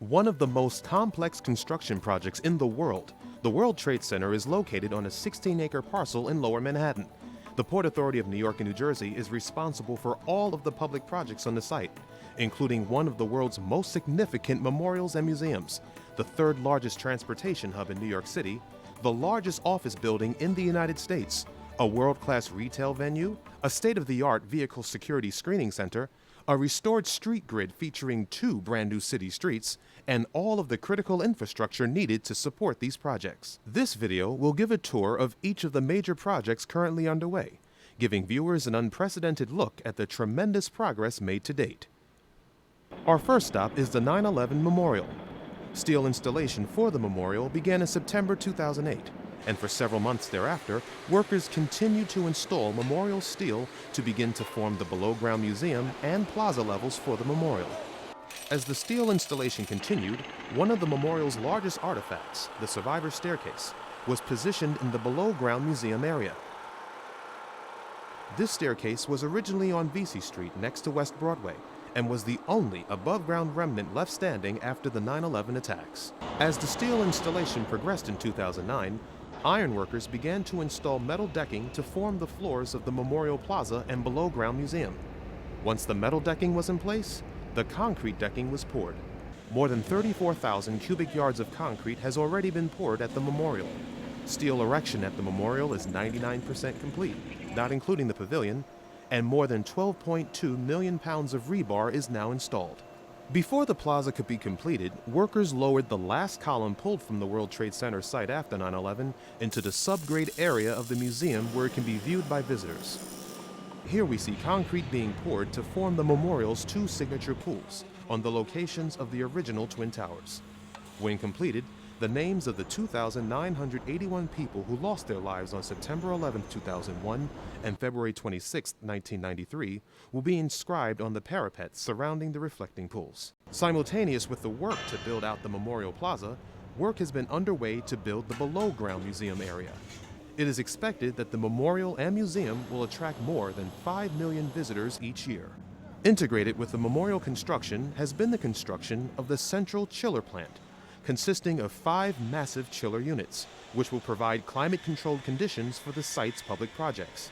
One of the most complex construction projects in the World Trade Center is located on a 16-acre parcel in Lower Manhattan. The Port Authority of New York and New Jersey is responsible for all of the public projects on the site, including one of the world's most significant memorials and museums, the third largest transportation hub in New York City, the largest office building in the United States, a world-class retail venue, a state-of-the-art vehicle security screening center, a restored street grid featuring 2 brand new city streets, and all of the critical infrastructure needed to support these projects. This video will give a tour of each of the major projects currently underway, giving viewers an unprecedented look at the tremendous progress made to date. Our first stop is the 9/11 Memorial. Steel installation for the memorial began in September 2008. And for several months thereafter, workers continued to install memorial steel to begin to form the below-ground museum and plaza levels for the memorial. As the steel installation continued, one of the memorial's largest artifacts, the survivor staircase, was positioned in the below-ground museum area. This staircase was originally on Vesey Street next to West Broadway and was the only above-ground remnant left standing after the 9/11 attacks. As the steel installation progressed in 2009, ironworkers began to install metal decking to form the floors of the Memorial Plaza and below-ground museum. Once the metal decking was in place, the concrete decking was poured. More than 34,000 cubic yards of concrete has already been poured at the memorial. Steel erection at the memorial is 99% complete, not including the pavilion, and more than 12.2 million pounds of rebar is now installed. Before the plaza could be completed, workers lowered the last column pulled from the World Trade Center site after 9/11 into the subgrade area of the museum where it can be viewed by visitors. Here we see concrete being poured to form the memorial's 2 signature pools on the locations of the original Twin Towers. When completed, the names of the 2,981 people who lost their lives on September 11, 2001 and February 26, 1993 will be inscribed on the parapets surrounding the reflecting pools. Simultaneous with the work to build out the Memorial Plaza, work has been underway to build the below-ground museum area. It is expected that the memorial and museum will attract more than 5 million visitors each year. Integrated with the memorial construction has been the construction of the central chiller plant, consisting of 5 massive chiller units, which will provide climate-controlled conditions for the site's public projects.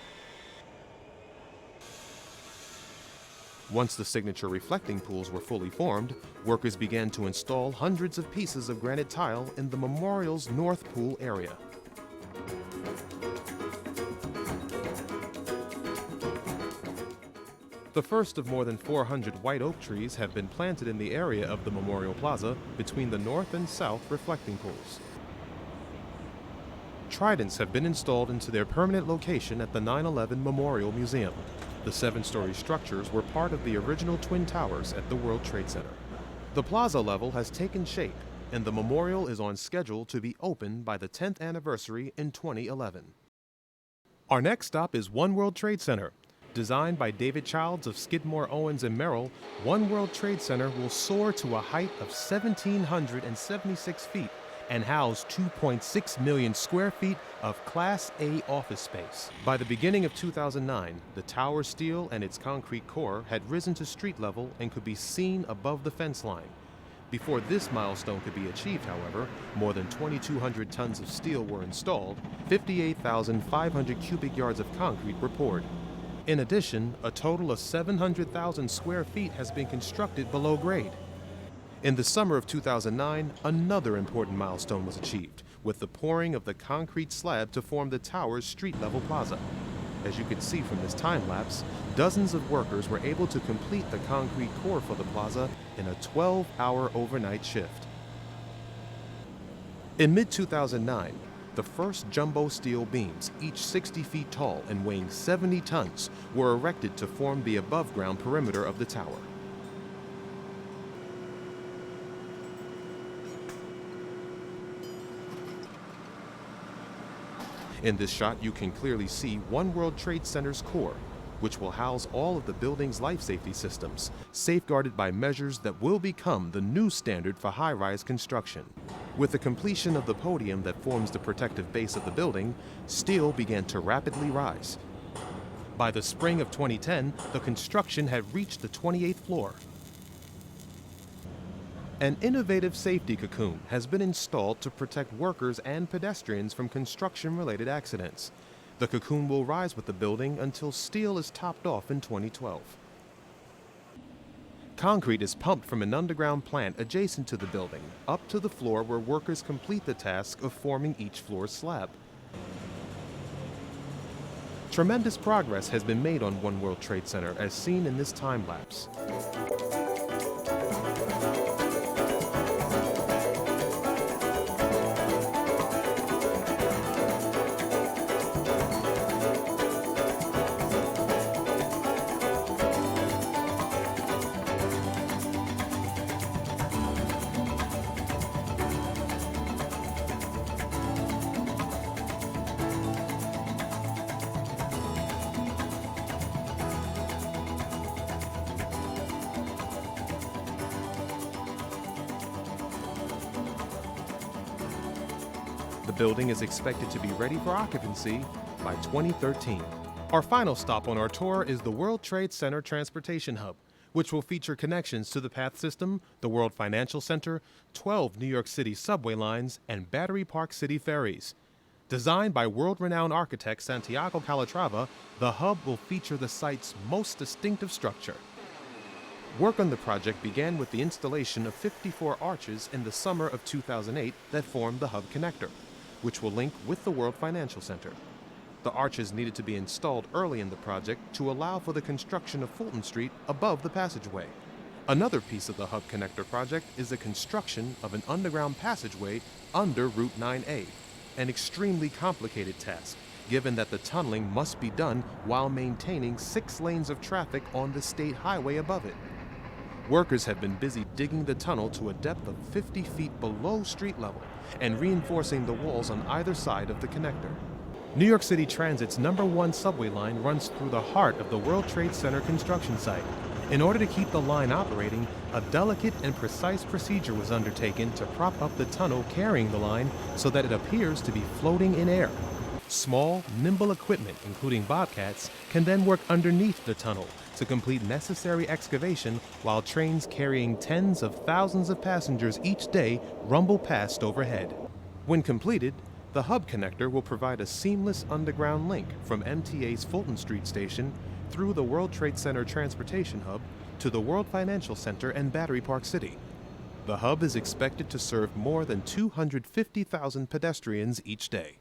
Once the signature reflecting pools were fully formed, workers began to install hundreds of pieces of granite tile in the memorial's North Pool area. The first of more than 400 white oak trees have been planted in the area of the Memorial Plaza between the north and south reflecting pools. Tridents have been installed into their permanent location at the 9/11 Memorial Museum. The 7-story structures were part of the original Twin Towers at the World Trade Center. The plaza level has taken shape, and the memorial is on schedule to be open by the 10th anniversary in 2011. Our next stop is One World Trade Center. Designed by David Childs of Skidmore, Owens & Merrill, One World Trade Center will soar to a height of 1,776 feet and house 2.6 million square feet of Class A office space. By the beginning of 2009, the tower's steel and its concrete core had risen to street level and could be seen above the fence line. Before this milestone could be achieved, however, more than 2,200 tons of steel were installed, 58,500 cubic yards of concrete were poured. In addition, a total of 700,000 square feet has been constructed below grade. In the summer of 2009, another important milestone was achieved, with the pouring of the concrete slab to form the tower's street-level plaza. As you can see from this time-lapse, dozens of workers were able to complete the concrete core for the plaza in a 12-hour overnight shift. In mid-2009, the first jumbo steel beams, each 60 feet tall and weighing 70 tons, were erected to form the above-ground perimeter of the tower. In this shot, you can clearly see One World Trade Center's core, which will house all of the building's life safety systems, safeguarded by measures that will become the new standard for high-rise construction. With the completion of the podium that forms the protective base of the building, steel began to rapidly rise. By the spring of 2010, the construction had reached the 28th floor. An innovative safety cocoon has been installed to protect workers and pedestrians from construction-related accidents. The cocoon will rise with the building until steel is topped off in 2012. Concrete is pumped from an underground plant adjacent to the building up to the floor where workers complete the task of forming each floor's slab. Tremendous progress has been made on One World Trade Center as seen in this time lapse. The building is expected to be ready for occupancy by 2013. Our final stop on our tour is the World Trade Center Transportation Hub, which will feature connections to the PATH system, the World Financial Center, 12 New York City subway lines, and Battery Park City ferries. Designed by world-renowned architect Santiago Calatrava, the hub will feature the site's most distinctive structure. Work on the project began with the installation of 54 arches in the summer of 2008 that formed the hub connector, which will link with the World Financial Center. The arches needed to be installed early in the project to allow for the construction of Fulton Street above the passageway. Another piece of the hub connector project is the construction of an underground passageway under Route 9A, an extremely complicated task, given that the tunneling must be done while maintaining 6 lanes of traffic on the state highway above it. Workers have been busy digging the tunnel to a depth of 50 feet below street level and reinforcing the walls on either side of the connector. New York City Transit's #1 subway line runs through the heart of the World Trade Center construction site. In order to keep the line operating, a delicate and precise procedure was undertaken to prop up the tunnel carrying the line so that it appears to be floating in air. Small, nimble equipment, including bobcats, can then work underneath the tunnel to complete necessary excavation while trains carrying tens of thousands of passengers each day rumble past overhead. When completed, the hub connector will provide a seamless underground link from MTA's Fulton Street station through the World Trade Center Transportation Hub to the World Financial Center and Battery Park City. The hub is expected to serve more than 250,000 pedestrians each day.